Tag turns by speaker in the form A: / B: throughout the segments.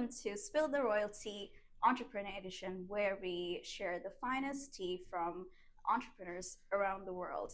A: welcome to Spill the Royalty Entrepreneur Edition, where we share the finest tea from entrepreneurs around the world.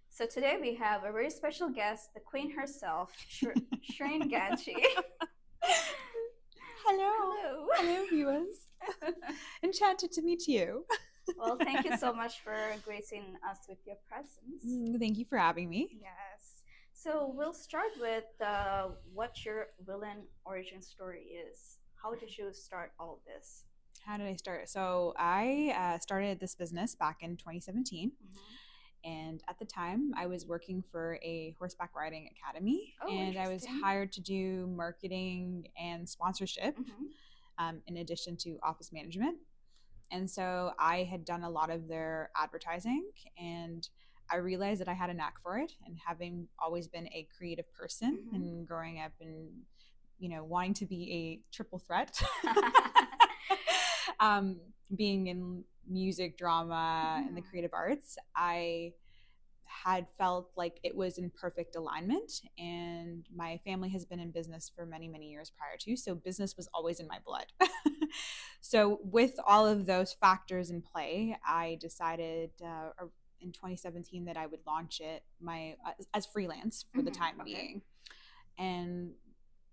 A: So today we have a very special guest, the queen herself, Shirin Ganji.
B: Hello.
A: Hello.
B: Hello, viewers. Enchanted to meet you.
A: Well, thank you so much for gracing us with your presence.
B: Thank you for having me.
A: Yes. So we'll start with what your villain origin story is. How did you start all this?
B: How did I start? So I started this business back in 2017. And at the time, I was working for a horseback riding academy, and I was hired to do marketing and sponsorship in addition to office management. And so I had done a lot of their advertising, and I realized that I had a knack for it. And having always been a creative person and growing up and, wanting to be a triple threat, being in music, drama, and the creative arts, I had felt like it was in perfect alignment. And my family has been in business for many, many years prior to, so business was always in my blood. So with all of those factors in play, I decided in 2017 that I would launch it as freelance for the time being, and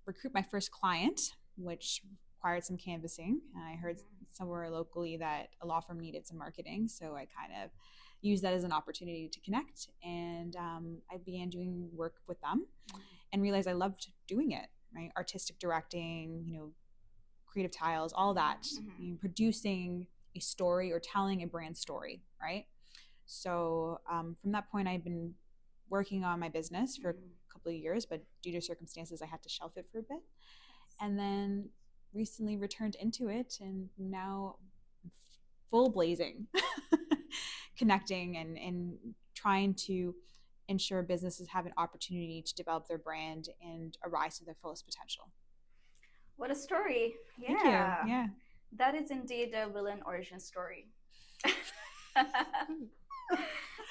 B: recruit my first client, which required some canvassing. I heard somewhere locally that a law firm needed some marketing, so I kind of used that as an opportunity to connect, and I began doing work with them and realized I loved doing it, right? Artistic directing, creative tiles, all that, producing a story or telling a brand story, right? So from that point, I've been working on my business for a couple of years, but due to circumstances, I had to shelf it for a bit. And then recently returned into it, and now full blazing, connecting and trying to ensure businesses have an opportunity to develop their brand and arise to their fullest potential.
A: What a story. Yeah.
B: Thank you. Yeah.
A: That is indeed a villain origin story.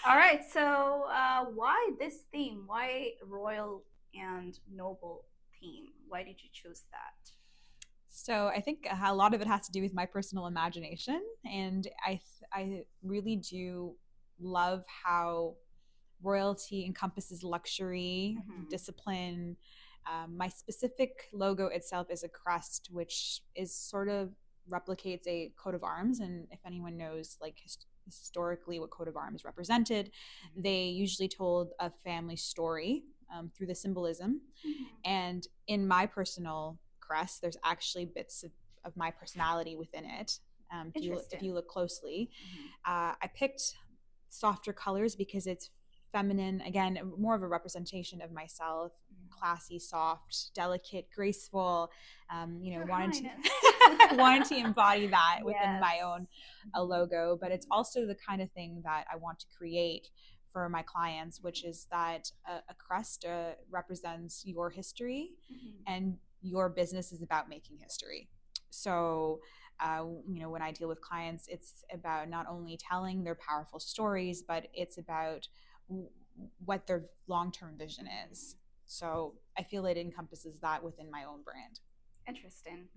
A: All right. So why this theme? Why royal and noble theme? Why did you choose that?
B: So I think a lot of it has to do with my personal imagination. And I really do love how royalty encompasses luxury, discipline. My specific logo itself is a crest, which is sort of replicates a coat of arms. And if anyone knows, like historically, what coat of arms represented, they usually told a family story through the symbolism. And in my personal crest, there's actually bits of my personality within it. If you look closely, I picked softer colors because it's feminine, again, more of a representation of myself, classy, soft, delicate, graceful, wanted to embody that within my own logo. But it's also the kind of thing that I want to create for my clients, which is that a crest represents your history, and your business is about making history. So when I deal with clients, it's about not only telling their powerful stories, but it's about what their long-term vision is. So I feel it encompasses that within my own brand.
A: Interesting.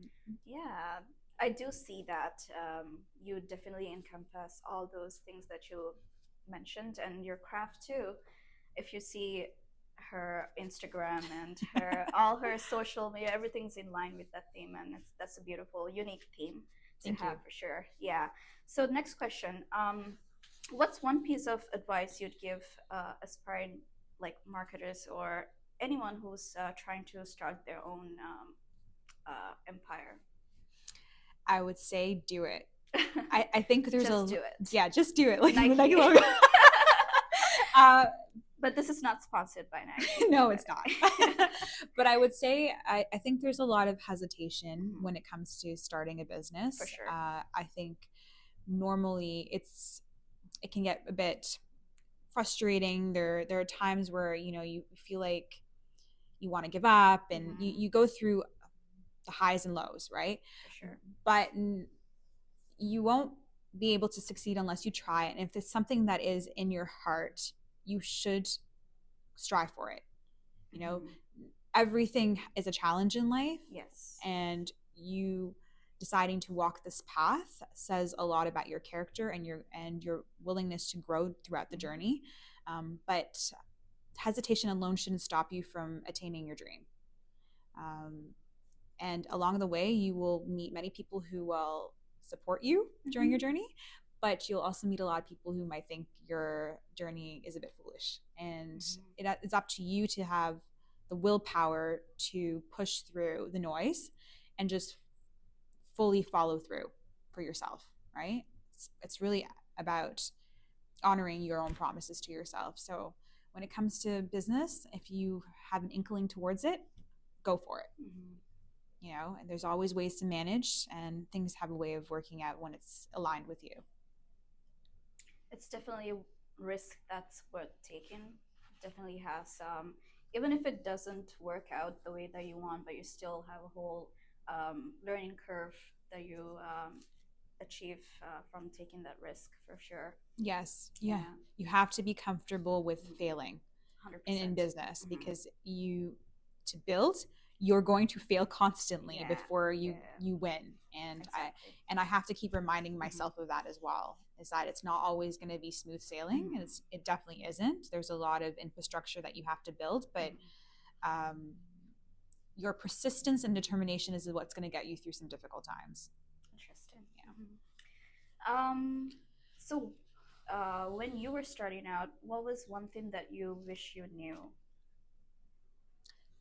A: Yeah, I do see that you definitely encompass all those things that you mentioned, and your craft too. If you see her Instagram and all her social media, everything's in line with that theme, and that's a beautiful, unique theme to have for sure. Yeah. So next question. What's one piece of advice you'd give aspiring marketers or anyone who's trying to start their own empire?
B: I would say do it. I think there's
A: just do it.
B: Yeah, just do it. Like
A: Nike.
B: logo.
A: But this is not sponsored by Nike.
B: No, it's not. But I would say I think there's a lot of hesitation when it comes to starting a business.
A: For sure.
B: I think normally it can get a bit frustrating. There are times where you feel like you want to give up, and you go through the highs and lows, right?
A: For sure.
B: But you won't be able to succeed unless you try it. And if it's something that is in your heart, you should strive for it. Everything is a challenge in life.
A: Yes.
B: And you deciding to walk this path says a lot about your character and your willingness to grow throughout the journey. But hesitation alone shouldn't stop you from attaining your dream. Um, and along the way, you will meet many people who will support you during your journey, but you'll also meet a lot of people who might think your journey is a bit foolish. And it's up to you to have the willpower to push through the noise and just fully follow through for yourself, right? It's really about honoring your own promises to yourself. So when it comes to business, if you have an inkling towards it, go for it. You know, and there's always ways to manage, and things have a way of working out when it's aligned with you.
A: It's definitely a risk that's worth taking. It definitely has, even if it doesn't work out the way that you want, but you still have a whole learning curve that you achieve from taking that risk for sure.
B: Yes, yeah. You have to be comfortable with failing
A: 100%.
B: in business, because you to build, you're going to fail constantly before you win. And I have to keep reminding myself of that as well, is that it's not always going to be smooth sailing. And it definitely isn't. There's a lot of infrastructure that you have to build, but your persistence and determination is what's going to get you through some difficult times.
A: Interesting. So when you were starting out, what was one thing that you wish you knew?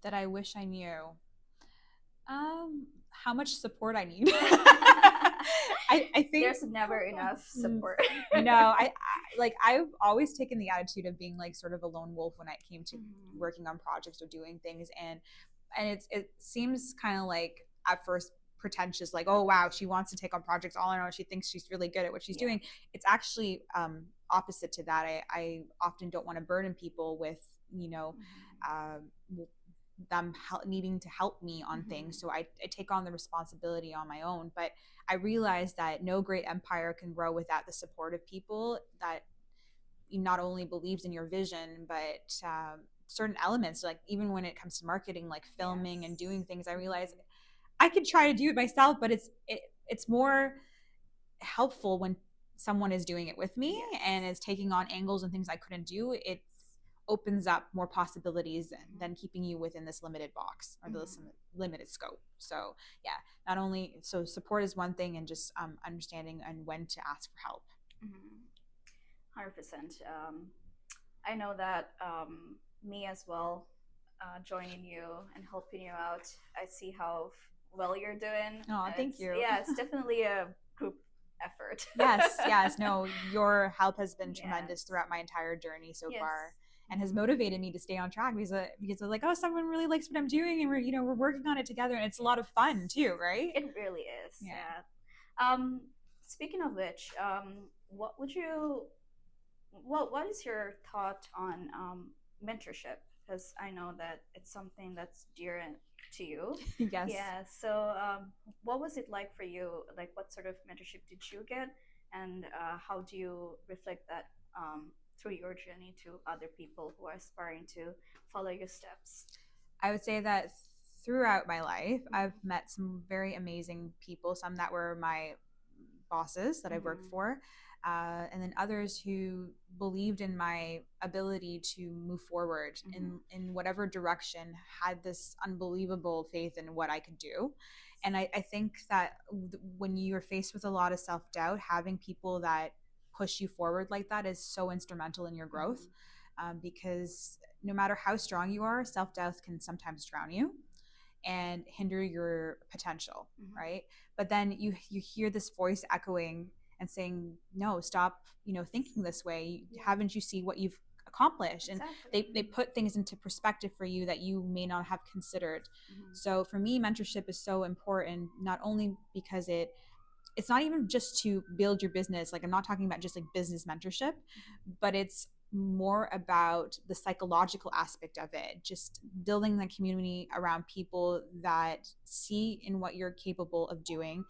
B: That I wish I knew? How much support I need. I think
A: there's never enough support.
B: No, I've always taken the attitude of being like sort of a lone wolf when it came to working on projects or doing things, and it seems kind of like at first pretentious, like, oh wow, she wants to take on projects all in all, she thinks she's really good at what she's doing. It's actually opposite to that. I often don't want to burden people with, you know, them needing to help me on things. So I take on the responsibility on my own. But I realize that no great empire can grow without the support of people that not only believes in your vision, but certain elements, like even when it comes to marketing, like filming and doing things, I realize I could try to do it myself, but it's more helpful when someone is doing it with me and is taking on angles and things I couldn't do. It opens up more possibilities than keeping you within this limited box or this limited scope. So yeah, not only so support is one thing, and just understanding and when to ask for help.
A: 100%. I know that me as well, joining you and helping you out, I see how well you're doing.
B: Oh, thank you.
A: Yeah, it's definitely a group effort.
B: yes. No, your help has been tremendous throughout my entire journey so far, and has motivated me to stay on track, because they're like, oh, someone really likes what I'm doing, and we're working on it together, and it's a lot of fun too, right?
A: It really is. Speaking of which, what is your thought on mentorship? Because I know that it's something that's dear to you.
B: Yes.
A: Yeah. So what was it like for you? Like, what sort of mentorship did you get, and how do you reflect that through your journey to other people who are aspiring to follow your steps?
B: I would say that throughout my life, I've met some very amazing people, some that were my bosses that I've worked for, and then others who believed in my ability to move forward in whatever direction, had this unbelievable faith in what I could do. And I think that when you're faced with a lot of self-doubt, having people that push you forward like that is so instrumental in your growth, because no matter how strong you are, self-doubt can sometimes drown you and hinder your potential, right? But then you hear this voice echoing and saying, no, stop, thinking this way. Haven't you see what you've accomplished? And they put things into perspective for you that you may not have considered. So for me, mentorship is so important, not only because it's not even just to build your business. Like, I'm not talking about just like business mentorship, but it's more about the psychological aspect of it, just building the community around people that see in what you're capable of doing,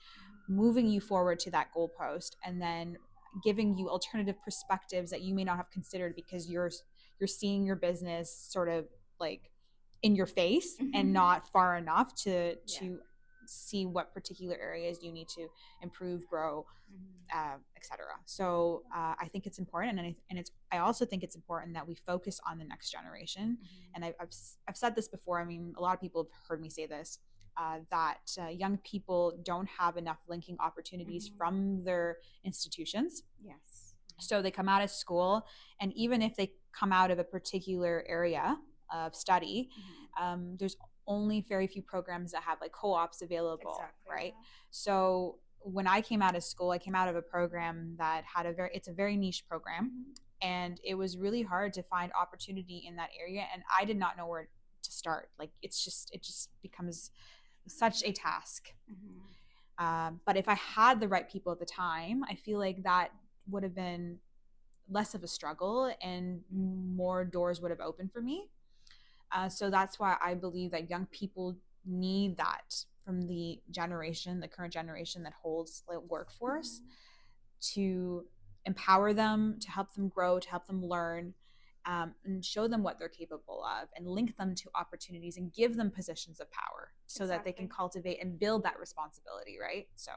B: moving you forward to that goalpost, and then giving you alternative perspectives that you may not have considered, because you're seeing your business sort of like in your face and not far enough to see what particular areas you need to improve, grow,
A: Mm-hmm.
B: etc. So I think it's important, I also think it's important that we focus on the next generation. And
A: Mm-hmm.
B: I've said this before. I mean, a lot of people have heard me say this, that young people don't have enough linking opportunities
A: Mm-hmm.
B: from their institutions.
A: Yes.
B: So they come out of school, and even if they come out of a particular area of study,
A: Mm-hmm.
B: there's only very few programs that have like co-ops available,
A: Exactly.
B: right?
A: Yeah.
B: So when I came out of school, I came out of a program that had it's a very niche program,
A: Mm-hmm.
B: and it was really hard to find opportunity in that area, and I did not know where to start. Like it just becomes such a task.
A: Mm-hmm.
B: But if I had the right people at the time, I feel like that would have been less of a struggle and more doors would have opened for me. So that's why I believe that young people need that from the current generation that holds the workforce,
A: Mm-hmm.
B: to empower them, to help them grow, to help them learn, and show them what they're capable of, and link them to opportunities and give them positions of power so that they can
A: Exactly.
B: cultivate and build that responsibility, right? So